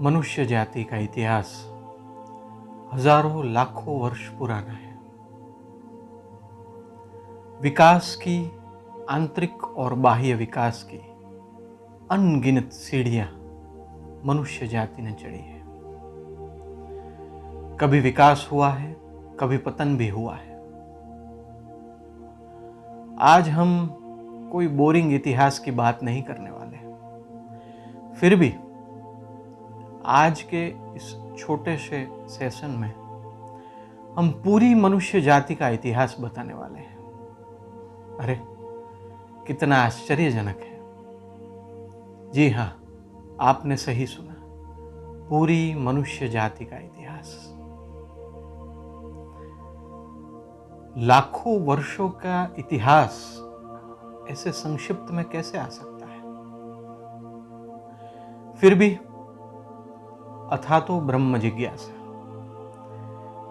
मनुष्य जाति का इतिहास हजारों लाखों वर्ष पुराना है। विकास की, आंतरिक और बाह्य विकास की अनगिनत सीढ़ियां मनुष्य जाति ने चढ़ी है। कभी विकास हुआ है, कभी पतन भी हुआ है। आज हम कोई बोरिंग इतिहास की बात नहीं करने वाले, फिर भी आज के इस छोटे से सेशन में हम पूरी मनुष्य जाति का इतिहास बताने वाले हैं। अरे कितना आश्चर्यजनक है। जी हाँ, आपने सही सुना, पूरी मनुष्य जाति का इतिहास। लाखों वर्षों का इतिहास ऐसे संक्षिप्त में कैसे आ सकता है? फिर भी अथातो ब्रह्म जिज्ञासा,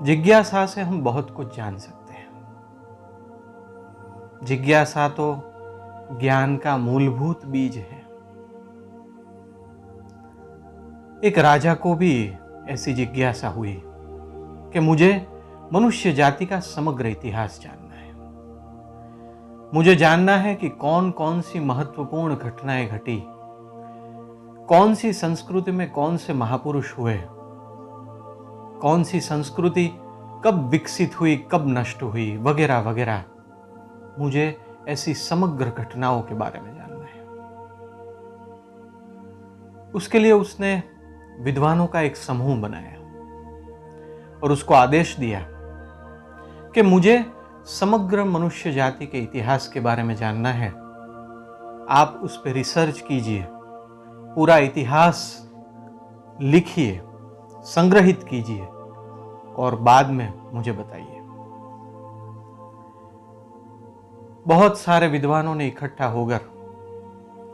जिज्ञासा से हम बहुत कुछ जान सकते हैं। जिज्ञासा तो ज्ञान का मूलभूत बीज है। एक राजा को भी ऐसी जिज्ञासा हुई कि मुझे मनुष्य जाति का समग्र इतिहास जानना है। मुझे जानना है कि कौन कौन सी महत्वपूर्ण घटनाएं घटी, कौन सी संस्कृति में कौन से महापुरुष हुए, कौन सी संस्कृति कब विकसित हुई, कब नष्ट हुई, वगैरह वगैरह। मुझे ऐसी समग्र घटनाओं के बारे में जानना है। उसके लिए उसने विद्वानों का एक समूह बनाया और उसको आदेश दिया कि मुझे समग्र मनुष्य जाति के इतिहास के बारे में जानना है। आप उस पर रिसर्च कीजिए, पूरा इतिहास लिखिए, संग्रहित कीजिए और बाद में मुझे बताइए। बहुत सारे विद्वानों ने इकट्ठा होकर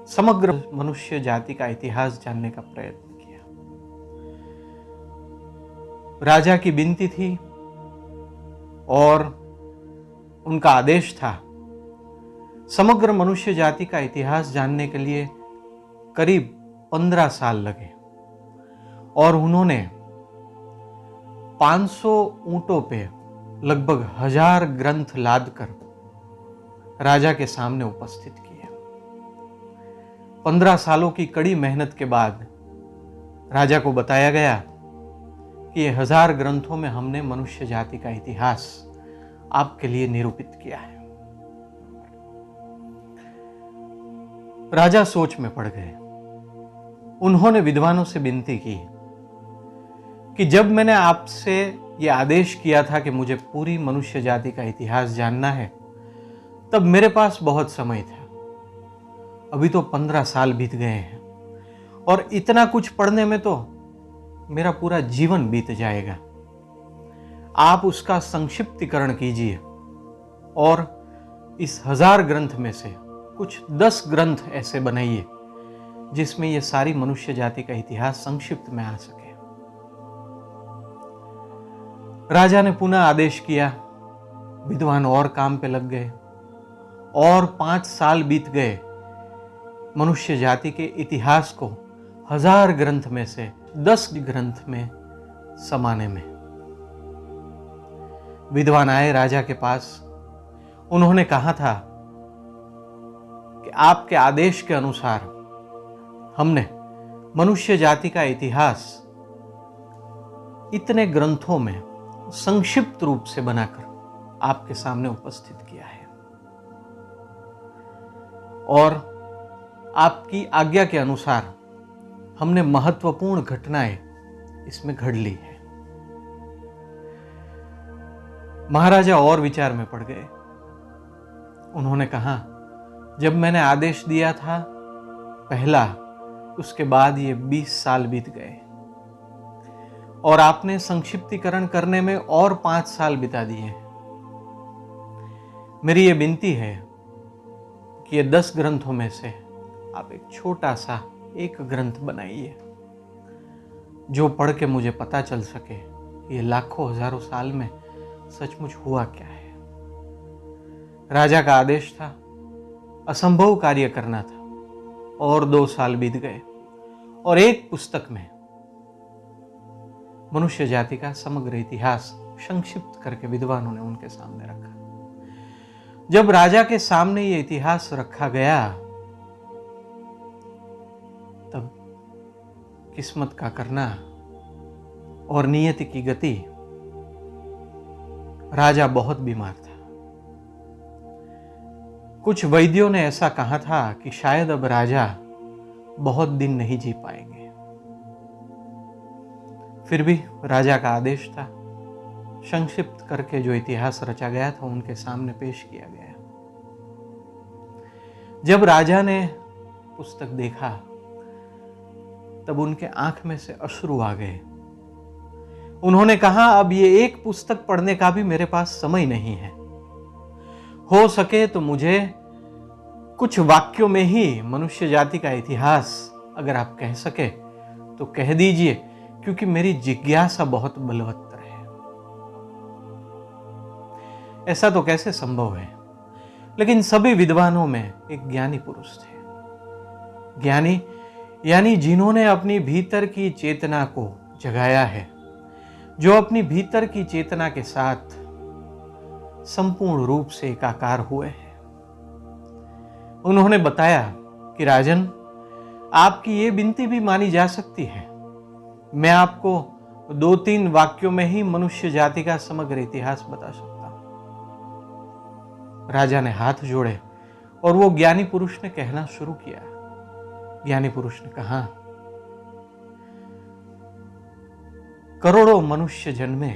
समग्र मनुष्य जाति का इतिहास जानने का प्रयत्न किया। राजा की विनती थी और उनका आदेश था। समग्र मनुष्य जाति का इतिहास जानने के लिए करीब 15 साल लगे और उन्होंने 500 ऊंटों पे लगभग 1000 ग्रंथ लादकर राजा के सामने उपस्थित किए। 15 सालों की कड़ी मेहनत के बाद राजा को बताया गया कि ये 1000 ग्रंथों में हमने मनुष्य जाति का इतिहास आपके लिए निरूपित किया है। राजा सोच में पड़ गए। उन्होंने विद्वानों से विनती की कि जब मैंने आपसे यह आदेश किया था कि मुझे पूरी मनुष्य जाति का इतिहास जानना है, तब मेरे पास बहुत समय था। अभी तो 15 साल बीत गए हैं और इतना कुछ पढ़ने में तो मेरा पूरा जीवन बीत जाएगा। आप उसका संक्षिप्तीकरण कीजिए और इस 1000 ग्रंथ में से कुछ 10 ग्रंथ ऐसे बनाइए जिसमें यह सारी मनुष्य जाति का इतिहास संक्षिप्त में आ सके। राजा ने पुनः आदेश किया। विद्वान और काम पे लग गए और 5 साल बीत गए मनुष्य जाति के इतिहास को 1000 ग्रंथ में से 10 ग्रंथ में समाने में। विद्वान आए राजा के पास। उन्होंने कहा था कि आपके आदेश के अनुसार हमने मनुष्य जाति का इतिहास इतने ग्रंथों में संक्षिप्त रूप से बनाकर आपके सामने उपस्थित किया है और आपकी आज्ञा के अनुसार हमने महत्वपूर्ण घटनाएं इसमें घड़ ली है। महाराजा और विचार में पड़ गए। उन्होंने कहा, जब मैंने आदेश दिया था पहला, उसके बाद ये 20 साल बीत गए और आपने संक्षिप्तीकरण करने में और 5 साल बिता दिए। मेरी ये विनती है कि ये 10 ग्रंथों में से आप एक छोटा सा एक ग्रंथ बनाइए जो पढ़ के मुझे पता चल सके ये लाखों हजारों साल में सचमुच हुआ क्या है। राजा का आदेश था, असंभव कार्य करना था और 2 साल बीत गए और एक पुस्तक में मनुष्य जाति का समग्र इतिहास संक्षिप्त करके विद्वानों ने उनके सामने रखा। जब राजा के सामने ये इतिहास रखा गया, तब किस्मत का करना और नियति की गति, राजा बहुत बीमार था। कुछ वैद्यों ने ऐसा कहा था कि शायद अब राजा बहुत दिन नहीं जी पाएंगे। फिर भी राजा का आदेश था, संक्षिप्त करके जो इतिहास रचा गया था उनके सामने पेश किया गया। जब राजा ने पुस्तक देखा, तब उनके आंख में से अश्रु आ गए। उन्होंने कहा, अब ये एक पुस्तक पढ़ने का भी मेरे पास समय नहीं है। हो सके तो मुझे कुछ वाक्यों में ही मनुष्य जाति का इतिहास अगर आप कह सके तो कह दीजिए, क्योंकि मेरी जिज्ञासा बहुत बलवत्तर है। ऐसा तो कैसे संभव है? लेकिन सभी विद्वानों में एक ज्ञानी पुरुष थे। ज्ञानी यानी जिन्होंने अपनी भीतर की चेतना को जगाया है, जो अपनी भीतर की चेतना के साथ संपूर्ण रूप से एकाकार हुए हैं। उन्होंने बताया कि राजन, आपकी ये विनती भी मानी जा सकती है। मैं आपको 2-3 वाक्यों में ही मनुष्य जाति का समग्र इतिहास बता सकता हूं। राजा ने हाथ जोड़े और वो ज्ञानी पुरुष ने कहना शुरू किया। ज्ञानी पुरुष ने कहा, करोड़ों मनुष्य जन्मे,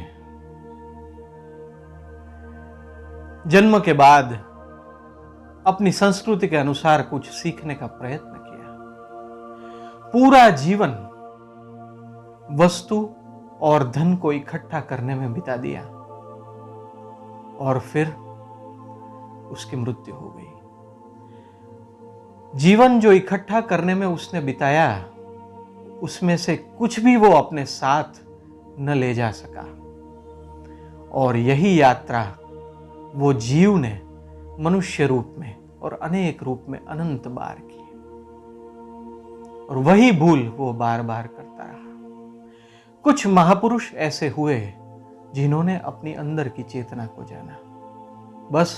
जन्म के बाद अपनी संस्कृति के अनुसार कुछ सीखने का प्रयत्न किया। पूरा जीवन वस्तु और धन को इकट्ठा करने में बिता दिया और फिर उसकी मृत्यु हो गई। जीवन जो इकट्ठा करने में उसने बिताया, उसमें से कुछ भी वो अपने साथ न ले जा सका। और यही यात्रा वो जीव ने मनुष्य रूप में और अनेक रूप में अनंत बार की, और वही भूल वो बार बार करता रहा। कुछ महापुरुष ऐसे हुए जिन्होंने अपनी अंदर की चेतना को जाना। बस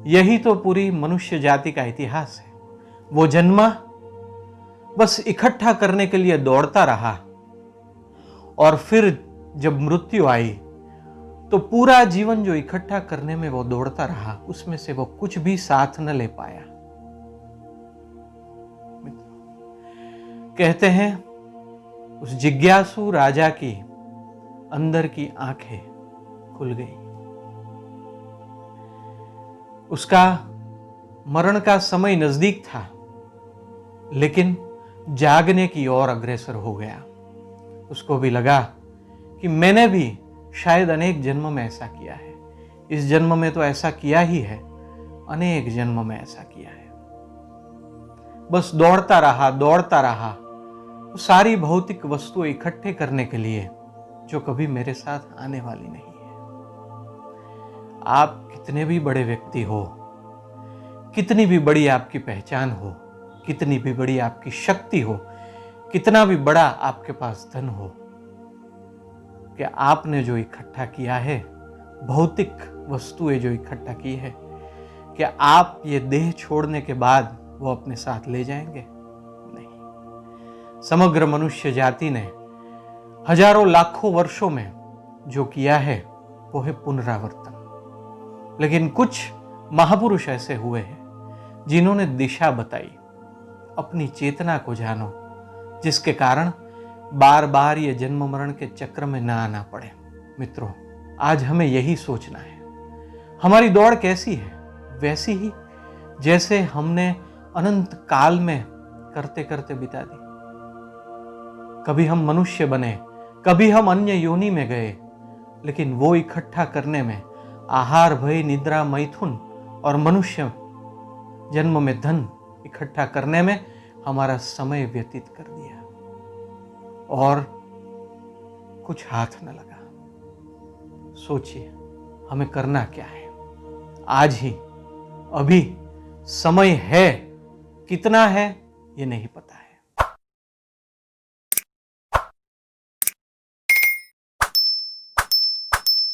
यही तो पूरी मनुष्य जाति का इतिहास है। वो जन्मा, बस इकट्ठा करने के लिए दौड़ता रहा, और फिर जब मृत्यु आई तो पूरा जीवन जो इकट्ठा करने में वो दौड़ता रहा, उसमें से वो कुछ भी साथ न ले पाया। कहते हैं उस जिज्ञासु राजा की अंदर की आंखें खुल गई। उसका मरण का समय नजदीक था, लेकिन जागने की ओर अग्रसर हो गया। उसको भी लगा कि मैंने भी शायद अनेक जन्म में ऐसा किया है। इस जन्म में तो ऐसा किया ही है, अनेक जन्म में ऐसा किया है। बस दौड़ता रहा सारी भौतिक वस्तुएं इकट्ठे करने के लिए, जो कभी मेरे साथ आने वाली नहीं है। आप कितने भी बड़े व्यक्ति हो, कितनी भी बड़ी आपकी पहचान हो, कितनी भी बड़ी आपकी शक्ति हो, कितना भी बड़ा आपके पास धन हो, कि आपने जो इकट्ठा किया है, भौतिक वस्तुएं जो इकट्ठा की है, क्या आप ये देह छोड़ने के बाद वो अपने साथ ले जाएंगे? नहीं। समग्र मनुष्य जाति ने हजारों लाखों वर्षों में जो किया है वो है पुनरावर्तन। लेकिन कुछ महापुरुष ऐसे हुए हैं जिन्होंने दिशा बताई, अपनी चेतना को जानो, जिसके कारण बार बार ये जन्म मरण के चक्र में ना आना पड़े। मित्रों, आज हमें यही सोचना है, हमारी दौड़ कैसी है? वैसी ही जैसे हमने अनंत काल में करते करते बिता दी। कभी हम मनुष्य बने, कभी हम अन्य योनि में गए, लेकिन वो इकट्ठा करने में आहार, भय, निद्रा, मैथुन और मनुष्य जन्म में धन इकट्ठा करने में हमारा समय व्यतीत कर दिया और कुछ हाथ न लगा। सोचिए हमें करना क्या है? आज ही, अभी समय है, कितना है ये नहीं पता है।